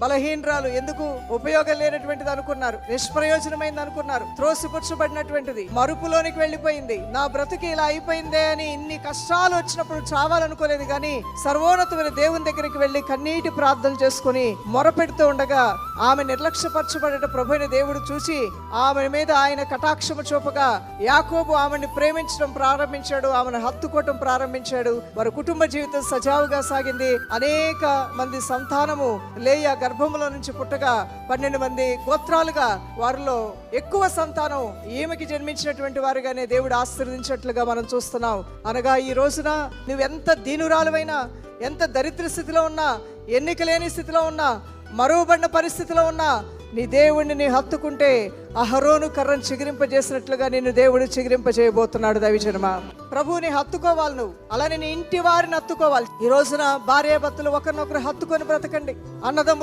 బలహీనరాలు ఎందుకు ఉపయోగం లేనటువంటిది అనుకున్నారు, నిష్ప్రయోజనమైంది అనుకున్నారు, త్రోసిపుచ్చబడినటువంటిది, మరుపులోనికి వెళ్ళిపోయింది, నా బ్రతుకి ఇలా అయిపోయిందే అని ఇన్ని కష్టాలు వచ్చినప్పుడు చావాలనుకోలేదు. కానీ సర్వోన్నతమైన దేవుని దగ్గరికి వెళ్లి కన్నీటి ప్రార్థన చేసుకుని మొరపెడుతూ ఉండగా ఆమె నిర్లక్ష్యపరచబడిన ప్రభువైన దేవుడు చూసి ఆమె మీద ఆయన కటాక్షము చూపగా యాకోబు ఆమెను ప్రేమించడం ప్రారంభించాడు, ఆమెను హత్తుకోవటం ప్రారంభించాడు. వారి కుటుంబ జీవితం సజావుగా సాగింది. అనేక మంది సంతానము లేయా గర్భములో నుంచి పుట్టగా 12 మంది గోత్రాలుగా వారిలో ఎక్కువ సంతానం ఈమెకి జన్మించినటువంటి వారిగానే దేవుడు ఆశీర్వదించినట్లుగా మనం చూస్తున్నాం. అనగా ఈ రోజున నువ్వెంత దీనురాలువైనా, ఎంత దరిద్ర స్థితిలో ఉన్నా, ఎన్నిక లేని స్థితిలో ఉన్నా, మరువబడిన పరిస్థితిలో ఉన్నా, నీ దేవుడిని నీ హత్తుకుంటే అహరోను కర్రను చిగురింపజేసినట్లుగా నిన్ను దేవుడు చిగురింపజేయబోతున్నాడు. దైవజనమా, ప్రభువుని హత్తుకోవాలి. నువ్వు అలానే నీ ఇంటి వారిని హత్తుకోవాలి. ఈ రోజున భార్యాభర్తలు ఒకరినొకరు హత్తుకొని బ్రతకండి. అన్నదమ్ములు